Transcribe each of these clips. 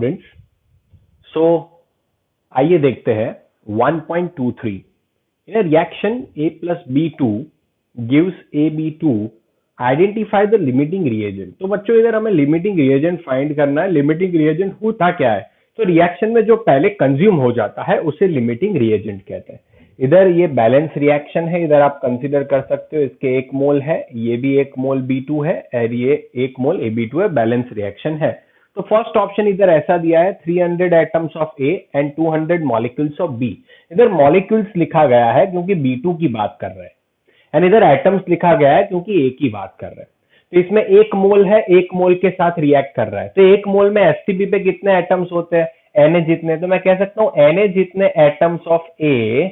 Students, सो आइए देखते हैं 1.23 in a reaction A plus B2 gives AB2 identify the limiting reagent. तो बच्चों इधर हमें लिमिटिंग रिएजेंट फाइंड करना है। लिमिटिंग रिएजेंट होता क्या है? तो रिएक्शन में जो पहले कंज्यूम हो जाता है उसे लिमिटिंग रिएजेंट कहते हैं। इधर ये बैलेंस रिएक्शन है, इधर आप कंसीडर कर सकते हो इसके 1 मोल है, ये भी 1 मोल B2 है और ये 1 मोल AB2 है, बैलेंस रिएक्शन है। तो फर्स्ट ऑप्शन इधर ऐसा दिया है 300 atoms of A and 200 molecules of B। इधर मॉलिक्यूल्स लिखा गया है क्योंकि B2 की बात कर रहे हैं, एंड इधर एटम्स लिखा गया है क्योंकि A की बात कर रहे हैं। तो इसमें 1 मोल है, 1 मोल के साथ रिएक्ट कर रहा है। तो 1 मोल में एसटीपी पे कितने एटम्स होते हैं? Na जितने। तो मैं कह सकता हूं Na जितने एटम्स ऑफ A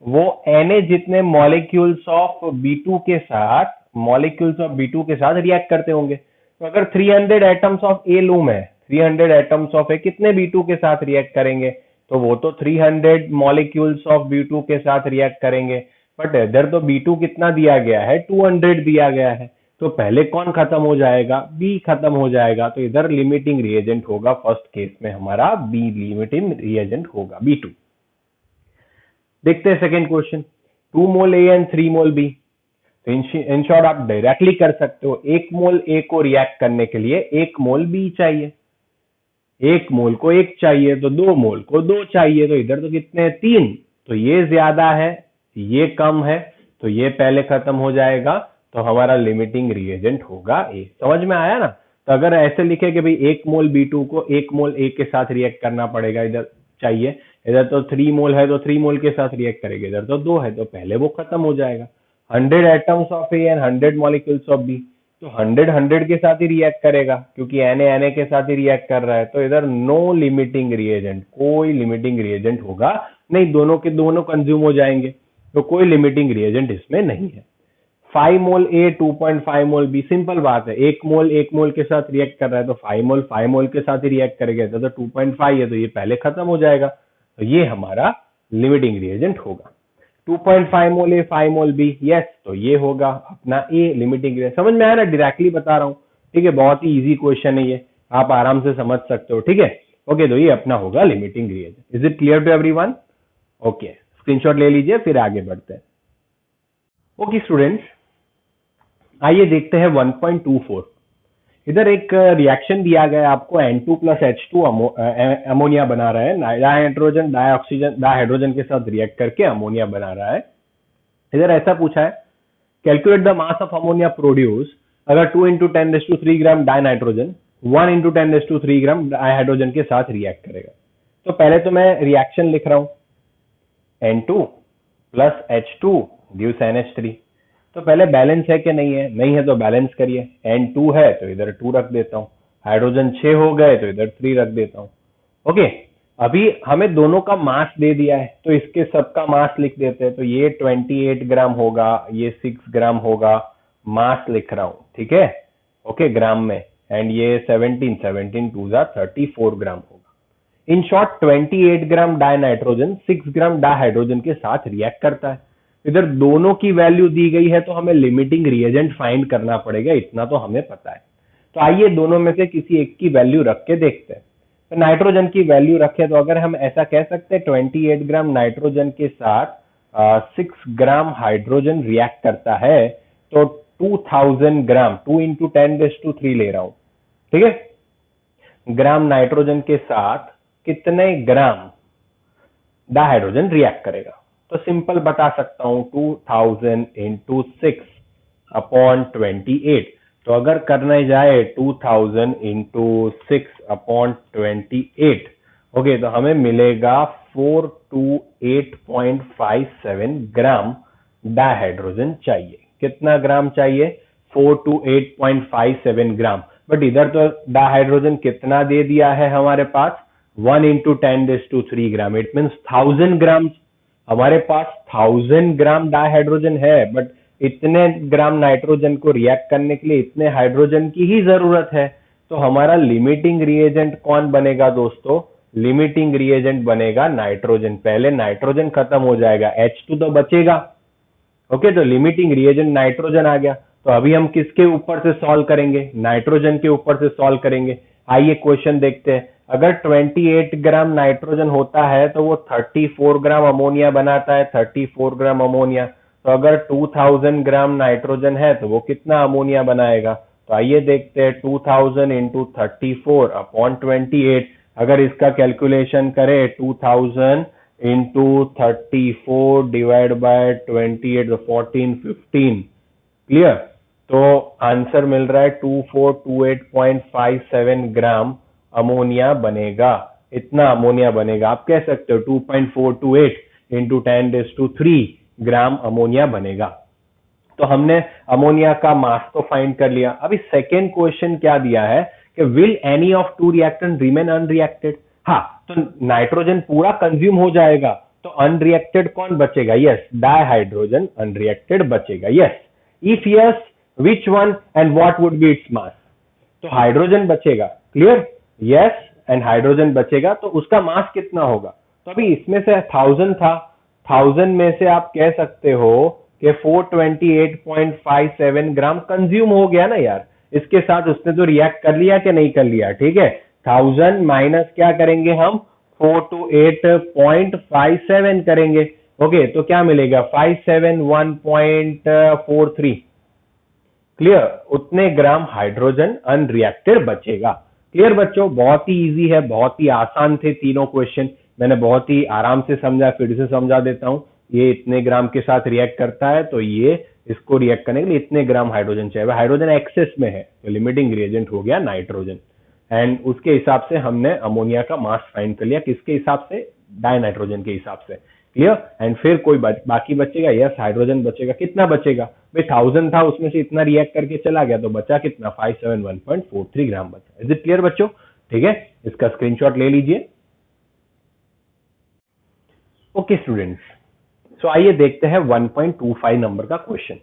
वो Na जितने मॉलिक्यूल्स ऑफ B2 के साथ रिएक्ट करते होंगे। तो अगर 300 एटम्स ऑफ A लूं मैं, 300 एटम्स ऑफ A कितने B2 के साथ रिएक्ट करेंगे? तो वो तो 300 मॉलिक्यूल्स ऑफ B2 के साथ रिएक्ट करेंगे, बट इधर तो B2 कितना दिया गया है? 200 दिया गया है। तो पहले कौन खत्म हो जाएगा? B खत्म हो जाएगा। तो इधर लिमिटिंग रिएजेंट होगा, फर्स्ट केस में हमारा B लिमिटिंग रिएजेंट होगा, B2। देखते हैं second question, 2 mole A and 3 mole B। तो इन शॉर्ट आप डायरेक्टली कर सकते हो, 1 मोल A को रिएक्ट करने के लिए 1 मोल B चाहिए, 1 मोल को 1 चाहिए तो 2 मोल को 2 चाहिए। तो इधर तो कितने हैं? 3। तो ये ज्यादा है, ये कम है, तो ये पहले खत्म हो जाएगा। तो हमारा लिमिटिंग रिएजेंट होगा A। समझ में आया ना? तो अगर ऐसे लिखे कि भाई 1 मोल B2 को 1 मोल A के साथ रिएक्ट करना पड़ेगा, इधर चाहिए, इधर तो 3 मोल है तो 3 मोल के साथ रिएक्ट करेगा, इधर तो 2 है तो पहले वो खत्म हो जाएगा। 100 atoms of A and 100 molecules of B, तो 100 के साथ ही रिएक्ट करेगा क्योंकि Na के साथ ही रिएक्ट कर रहा है। तो इधर नो लिमिटिंग रिएजेंट, कोई लिमिटिंग रिएजेंट होगा नहीं, दोनों के दोनों कंज्यूम हो जाएंगे, तो कोई लिमिटिंग रिएजेंट इसमें नहीं है। 5 मोल A 2.5 मोल B, सिंपल बात है, 1 मोल के साथ रिएक्ट कर रहा है तो 5 मोल के साथ ही रिएक्ट करेगा। तो 2.5 है तो ये पहले खत्म हो जाएगा, तो ये हमारा लिमिटिंग रिएजेंट होगा। 2.5 मोल A 5 मोल B, यस, तो ये होगा अपना A लिमिटिंग रिएजेंट। समझ में आया ना? डायरेक्टली बता रहा हूँ, ठीक है, बहुत ही इजी क्वेश्चन है ये, आप आराम से समझ सकते हो, ठीक है। ओके, तो ये अपना होगा limiting reagent. Is it clear to everyone? Okay, screenshot ले लीजिए, फिर आगे बढ़ते हैं। ओके स्टूडेंट्स, आइए देखते हैं 1.24। इधर एक रिएक्शन दिया गया है आपको, N2 + H2 अमोनिया बना रहा है, नाइट्रोजन डाइहाइड्रोजन के साथ रिएक्ट करके अमोनिया बना रहा है। इधर ऐसा पूछा है, calculate the mass of ammonia produce अगर 2 × 10³ ग्राम डाइनाइट्रोजन 1 × 10³ ग्राम डाइहाइड्रोजन के साथ रिएक्ट करेगा। तो पहले तो मैं रिएक्शन लिख रहा हूं, N2 + H2 gives NH3। तो पहले बैलेंस है कि नहीं है? नहीं है तो बैलेंस करिए। N2 है तो इधर 2 रख देता हूं, हाइड्रोजन 6 हो गए तो इधर 3 रख देता हूं। ओके, अभी हमें दोनों का मास दे दिया है तो इसके सबका मास लिख देते हैं। तो ये 28 ग्राम होगा, ये 6 ग्राम होगा, मास लिख रहा हूं, ठीक है, ओके, ग्राम में। एंड ये 17 2 34 ग्राम होगा। In short 28 gram dinitrogen 6 gram dihydrogen के साथ रिएक्ट करता है। इधर दोनों की वैल्यू दी गई है तो हमें लिमिटिंग रिएजेंट फाइंड करना पड़ेगा, इतना तो हमें पता है। तो आइए दोनों में से किसी एक की वैल्यू रख के देखते हैं। तो नाइट्रोजन की वैल्यू रखें तो अगर हम ऐसा कह सकते हैं 28 ग्राम नाइट्रोजन के साथ 6 ग्राम हाइड्रोजन रिएक्ट करता है, तो 2000 ग्राम, 2 × 10³ ले रहा हूं, ठीक है, ग्राम नाइट्रोजन के साथ कितने ग्राम डाइहाइड्रोजन रिएक्ट करेगा? तो सिंपल बता सकता हूं, 2000 × 6/28। तो अगर करने जाए 2000 × 6/28, ओके, तो हमें मिलेगा 428.57 ग्राम डाइहाइड्रोजन चाहिए। कितना ग्राम चाहिए? 428.57 ग्राम। बट इधर तो डाइहाइड्रोजन कितना दे दिया है हमारे पास? 1 × 10³ ग्राम, इट मीन्स 1000 ग्राम। हमारे पास 1000 ग्राम डाइहाइड्रोजन है, बट इतने ग्राम नाइट्रोजन को रिएक्ट करने के लिए इतने हाइड्रोजन की ही जरूरत है। तो हमारा लिमिटिंग रिएजेंट कौन बनेगा दोस्तों? लिमिटिंग रिएजेंट बनेगा नाइट्रोजन। पहले नाइट्रोजन खत्म हो जाएगा, H2 तो बचेगा। ओके, तो लिमिटिंग रिएजेंट नाइट्रोजन आ गया। तो अभी हम किसके ऊपर से सॉल्व करेंगे? नाइट्रोजन के ऊपर से सॉल्व करेंगे। आइए क्वेश्चन देखते हैं। अगर 28 ग्राम नाइट्रोजन होता है तो वो 34 ग्राम अमोनिया बनाता है, 34 ग्राम अमोनिया। तो अगर 2000 ग्राम नाइट्रोजन है तो वो कितना अमोनिया बनाएगा? तो आइए देखते हैं, 2000 इंटू 34 अपॉन 28। अगर इसका कैलकुलेशन करें 2000 इंटू 34 डिवाइड बाय 28, 1415, क्लियर? तो आंसर मिल रहा है 2428.57 ग्राम अमोनिया बनेगा। इतना अमोनिया बनेगा। आप कह सकते हो 2.428 इंटू 10⁻³ ग्राम अमोनिया बनेगा। तो हमने अमोनिया का मास तो फाइंड कर लिया। अभी सेकेंड क्वेश्चन क्या दिया है कि will any of two reactant remain unreacted? हाँ, तो नाइट्रोजन पूरा कंज्यूम हो जाएगा तो अनरिएक्टेड कौन बचेगा? यस, डाइहाइड्रोजन अनरिएक्टेड बचेगा। Yes, if yes, which one and what would be its mass? तो हाइड्रोजन बचेगा। क्लियर? यस, एंड हाइड्रोजन बचेगा। तो उसका मास कितना होगा? तो अभी इसमें से 1000 था, 1000 में से आप कह सकते हो कि 428.57 ग्राम कंज्यूम हो गया ना यार। इसके साथ उसने तो रिएक्ट कर लिया कि नहीं कर लिया? ठीक है, 1000 माइनस क्या करेंगे हम? 428.57 करेंगे। ओके, तो क्या मिलेगा? 571.43। क्लियर? उतने ग्राम हाइड्रोजन अनरिएक्टेड बचेगा। क्लियर बच्चों? बहुत ही इजी है, बहुत ही आसान थे तीनों क्वेश्चन। मैंने बहुत ही आराम से समझा, फिर से समझा देता हूं। ये इतने ग्राम के साथ रिएक्ट करता है तो ये इसको रिएक्ट करने के लिए इतने ग्राम हाइड्रोजन चाहिए। हाइड्रोजन एक्सेस में है तो लिमिटिंग रिएजेंट हो गया नाइट्रोजन। एंड उसके हिसाब से हमने अमोनिया का मास फाइंड कर लिया। किसके हिसाब से? डाइनाइट्रोजन के हिसाब से। क्लियर? एंड फिर कोई बाकी बचेगा? यस, हाइड्रोजन बचेगा। कितना बचेगा भाई? 1000 था, उसमें से इतना रिएक्ट करके चला गया तो बचा कितना? 571.43 ग्राम बचा। इज इट क्लियर बच्चों? ठीक है, इसका स्क्रीनशॉट ले लीजिए। ओके स्टूडेंट्स, सो आइए देखते हैं 1.25 नंबर का क्वेश्चन।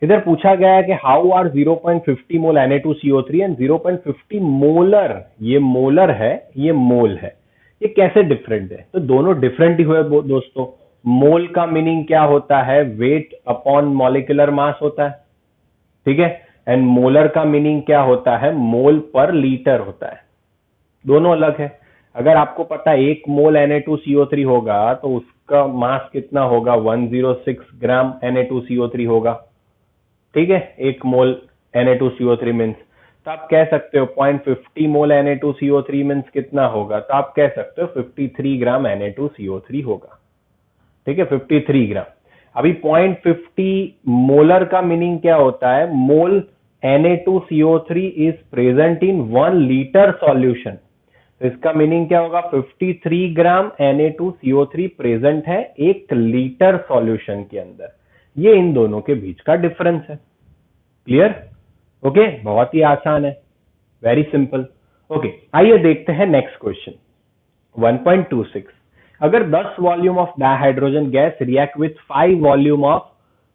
इधर पूछा गया है कि how are 0.50 mole Na2CO3 and 0.50 molar, ये मोलर है, ये मोल है, ये कैसे डिफरेंट है? तो दोनों डिफरेंट ही हुए दोस्तों। मोल का मीनिंग क्या होता है? वेट अपॉन मॉलिक्यूलर मास होता है, ठीक है। एंड मोलर का मीनिंग क्या होता है? मोल पर लीटर होता है। दोनों अलग है। अगर आपको पता है 1 मोल Na2CO3 होगा तो उसका मास कितना होगा? 106 ग्राम Na2CO3 होगा, ठीक है। 1 मोल Na2CO3 मीन्स, तो आप कह सकते हो 0.50 मोल Na2CO3 मीन्स कितना होगा? तो आप कह सकते हो 53 ग्राम Na2CO3 होगा, ठीक है, 53 ग्राम। अभी 0.50 मोलर का मीनिंग क्या होता है? मोल Na2CO3 is present in 1 litre solution. तो इसका मीनिंग क्या होगा? 53 ग्राम Na2CO3 प्रेजेंट है 1 लीटर सॉल्यूशन के अंदर। ये इन दोनों के बीच का डिफरेंस है। क्लियर? ओके, बहुत ही आसान है, वेरी सिंपल। ओके, आइए देखते हैं नेक्स्ट क्वेश्चन 1.26। अगर 10 volume of dihydrogen gas react with 5 volume of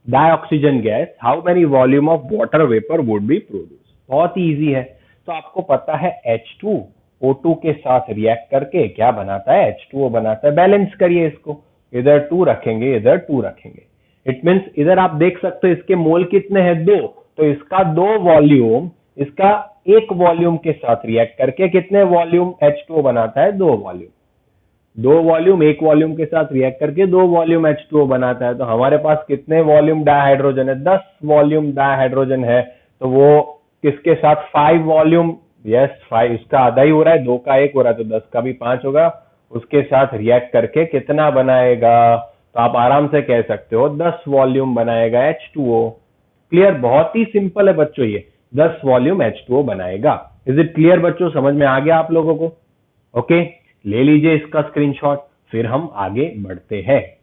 dioxygen gas, how many volume of water vapour would be produce? बहुत ही इजी है। तो आपको पता है H2O2 के साथ रिएक्ट करके क्या बनाता है? H2O बनाता है। बैलेंस करिए इसको, इधर 2 रखेंगे, इधर 2 रखेंगे। इट मीन्स इधर आप देख सकते हो इसके मोल कितने हैं? 2। तो इसका 2 वॉल्यूम इसका 1 वॉल्यूम के साथ रिएक्ट करके कितने वॉल्यूम H2O बनाता है? 2 वॉल्यूम। 2 वॉल्यूम 1 वॉल्यूम के साथ रिएक्ट करके 2 वॉल्यूम H2O बनाता है। तो हमारे पास कितने वॉल्यूम डाइहाइड्रोजन है? 10 वॉल्यूम डाइहाइड्रोजन है। तो वो किसके साथ? 5 वॉल्यूम। यस, 5, इसका आधा ही हो रहा है, 2 का 1 हो रहा है तो 10 का भी 5 होगा। उसके साथ रिएक्ट करके कितना बनाएगा? तो आप आराम से कह सकते हो 10 वॉल्यूम बनाएगा H2O। क्लियर? बहुत ही सिंपल है बच्चों, ये 10 वॉल्यूम H2O बनाएगा। इज इट क्लियर बच्चों? समझ में आ गया आप लोगों को? ओके, ले लीजिए इसका स्क्रीनशॉट, फिर हम आगे बढ़ते हैं।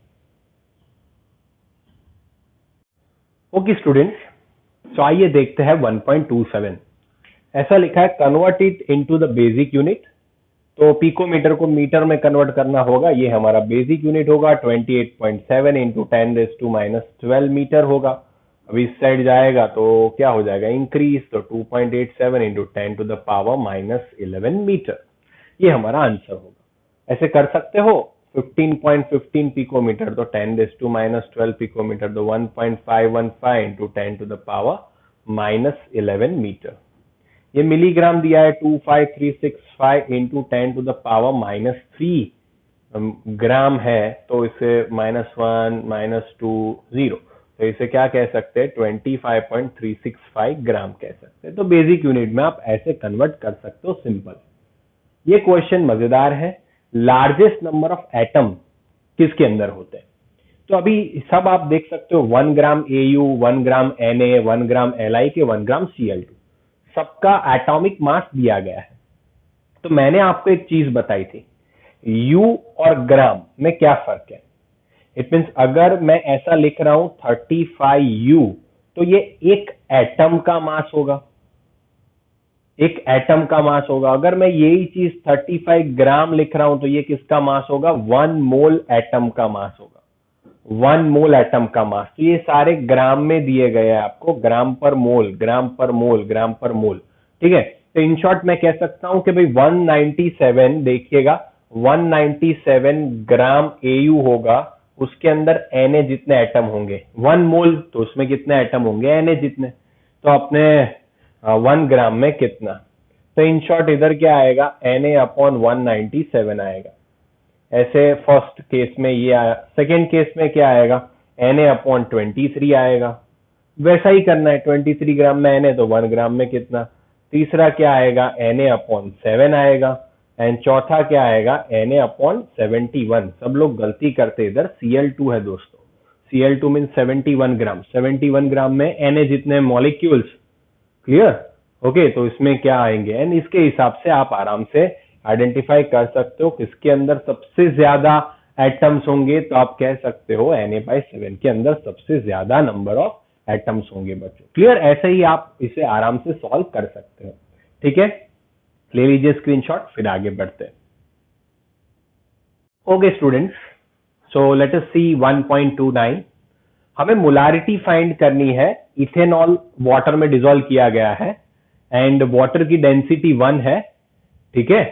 ओके स्टूडेंट्स, सो आइए देखते हैं 1.27। ऐसा लिखा है convert it into the basic unit. तो पिकोमीटर को मीटर में कन्वर्ट करना होगा। ये हमारा बेसिक यूनिट होगा। 28.7 इंटू 10⁻⁻12 मीटर होगा। अब इस साइड जाएगा तो क्या हो जाएगा? इंक्रीज, तो 2.87 इंटू 10⁻⁻11 मीटर। ये हमारा आंसर होगा। ऐसे कर सकते हो 15.15 पिकोमीटर तो 10⁻⁻12 पिकोमीटर तो 1.515 इंटू 10⁻⁻11 मीटर। ये मिलीग्राम दिया है 25365 इंटू 10⁻³ ग्राम है, तो इसे -1 -2 0, तो इसे क्या कह सकते हैं 25.365 ग्राम कह सकते हैं। तो बेसिक यूनिट में आप ऐसे कन्वर्ट कर सकते हो, सिंपल। ये क्वेश्चन मजेदार है। लार्जेस्ट नंबर ऑफ एटम किसके अंदर होते हैं? तो अभी सब आप देख सकते हो 1 ग्राम AU, 1 ग्राम Na, 1 ग्राम Li के 1 ग्राम Cl2, सबका एटॉमिक मास दिया गया है। तो मैंने आपको एक चीज बताई थी, U और ग्राम में क्या फर्क है। इट मीन्स अगर मैं ऐसा लिख रहा हूं 35U, तो ये एक एटम का मास होगा, एक एटम का मास होगा। अगर मैं यही चीज 35 ग्राम लिख रहा हूं, तो ये किसका मास होगा? 1 मोल एटम का मास होगा, 1 मोल एटम का मास। तो ये सारे ग्राम में दिए गए हैं आपको, ग्राम पर मोल, ग्राम पर मोल, ग्राम पर मोल, ठीक है। तो इन शॉर्ट मैं कह सकता हूं कि भाई 197, देखिएगा 197 ग्राम AU होगा, उसके अंदर Na जितने एटम होंगे, 1 मोल तो उसमें कितने एटम होंगे? Na जितने। तो अपने 1 ग्राम में कितना? तो इन शॉर्ट इधर क्या आएगा? Na/197 आएगा। ऐसे फर्स्ट केस में ये आया। सेकेंड केस में क्या आएगा? Na/23 आएगा। वैसा ही करना है, 23 ग्राम में Na, तो 1 ग्राम में कितना? तीसरा क्या आएगा? Na/7 आएगा। एंड चौथा क्या आएगा? Na/71। सब लोग गलती करते, इधर Cl2 है दोस्तों। Cl2 मीन 71 ग्राम। 71 ग्राम में Na जितने मॉलिक्यूल्स, क्लियर? ओके, तो इसमें क्या आएंगे? एंड इसके हिसाब से आप आराम से आइडेंटिफाई कर सकते हो किसके अंदर सबसे ज्यादा एटम्स होंगे। तो आप कह सकते हो Na/7 के अंदर सबसे ज्यादा नंबर ऑफ एटम्स होंगे बच्चों। क्लियर? ऐसे ही आप इसे आराम से सॉल्व कर सकते हो, ठीक है। ले लीजिए स्क्रीनशॉट, फिर आगे बढ़ते हैं। Okay students, so let us see 1.29। हमें मोलारिटी फाइंड करनी है। इथेनॉल वाटर में डिसॉल्व किया गया है एंड वाटर की डेंसिटी 1 है, ठीक है,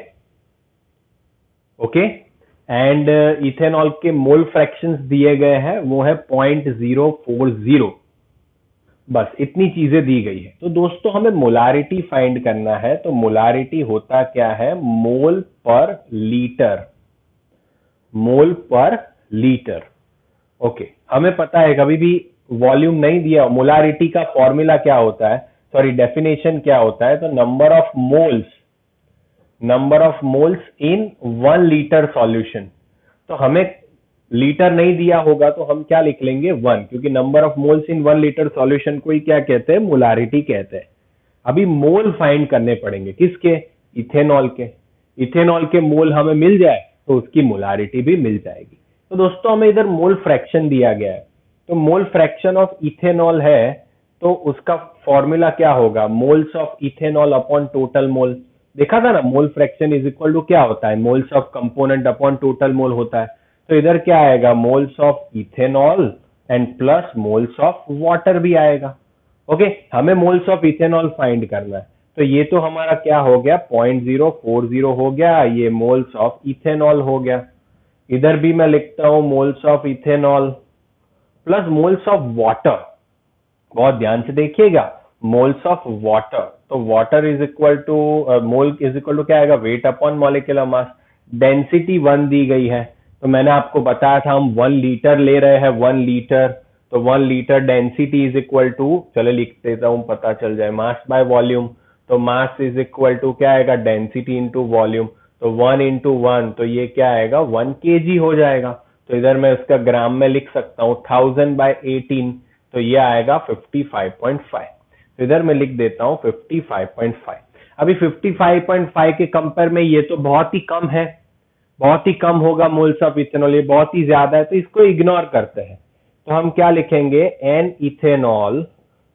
ओके। एंड इथेनॉल के मोल फ्रैक्शंस दिए गए हैं, वो है 0.040। बस इतनी चीजें दी गई है। तो दोस्तों हमें मोलारिटी फाइंड करना है। तो मोलारिटी होता क्या है? मोल पर लीटर, मोल पर लीटर, ओके। हमें पता है कभी भी वॉल्यूम नहीं दिया, मोलारिटी का फॉर्मूला क्या होता है, सॉरी डेफिनेशन क्या होता है? तो number of moles, number of moles in 1 litre solution. तो हमें लीटर नहीं दिया होगा तो हम क्या लिख लेंगे? 1, क्योंकि number of moles in 1 litre solution को ही क्या कहते हैं? मोलारिटी कहते हैं। अभी मोल फाइंड करने पड़ेंगे, किसके? इथेनॉल के। इथेनॉल के मोल हमें मिल जाए तो उसकी मोलारिटी भी मिल जाएगी। तो दोस्तों हमें इधर मोल फ्रैक्शन दिया गया है, तो मोल फ्रैक्शन ऑफ इथेनॉल है, तो उसका फॉर्मूला क्या होगा? Moles of ethanol upon total mole. देखा था ना, mole fraction is equal to क्या होता है? Moles of component upon total mole होता है। तो इधर क्या आएगा? Moles of ethanol and plus moles of water भी आएगा, ओके। हमें मोल्स ऑफ इथेनॉल फाइंड करना है। तो ये तो हमारा क्या हो गया? 0.040 हो गया, ये मोल्स ऑफ इथेनॉल हो गया। इधर भी मैं लिखता हूं moles of ethanol plus moles of water. बहुत ध्यान से देखिएगा, मोल्स ऑफ वाटर। तो water is equal to, mole is equal to क्या आएगा? Weight upon molecular mass. Density 1 दी गई है, तो मैंने आपको बताया था हम 1 लीटर ले रहे हैं, 1 लीटर। तो 1 litre density is equal to, चलो लिख देता हूं पता चल जाए, मास बाय वॉल्यूम। तो मास इज इक्वल टू क्या आएगा? Density into volume. तो 1 इंटू 1, तो ये क्या आएगा? 1 kg हो जाएगा। तो इधर मैं उसका ग्राम में लिख सकता हूँ 1000/18, तो ये आएगा 55.5। तो इधर मैं लिख देता हूँ 55.5। अभी 55.5 के कंपेयर में ये तो बहुत ही कम है, बहुत ही कम होगा मोल्स ऑफ इथेनॉल, ये बहुत ही ज्यादा है, तो इसको इग्नोर करते हैं। तो हम क्या लिखेंगे? N ethanol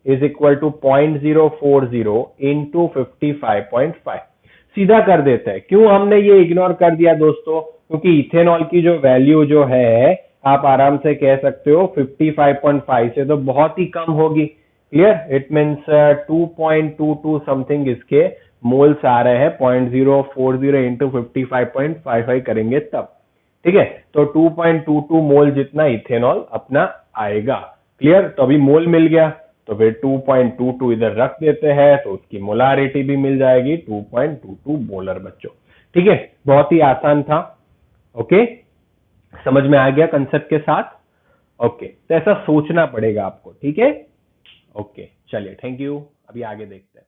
is equal to 0.040 into 55.5। सीधा कर देते हैं। क्यों हमने ये इग्नोर कर दिया दोस्तों? क्योंकि इथेनॉल की जो वैल्यू जो है, आप आराम से कह सकते हो 55.5 से तो बहुत ही कम होगी। क्लियर? इट मीन्स 2.22 समथिंग इसके मोल्स आ रहे हैं। 0.040 इंटू 55.55 करेंगे तब, ठीक है। तो 2.22 मोल जितना इथेनॉल अपना आएगा। क्लियर? तो अभी मोल मिल गया, तो फिर 2.22 इधर रख देते हैं तो उसकी मोलारिटी भी मिल जाएगी 2.22 मोलर बच्चों। ठीक है, बहुत ही आसान था। ओके, समझ में आ गया कंसेप्ट के साथ? ओके, तो ऐसा सोचना पड़ेगा आपको। ठीक है, ओके, चलिए, थैंक यू। अभी आगे देखते हैं।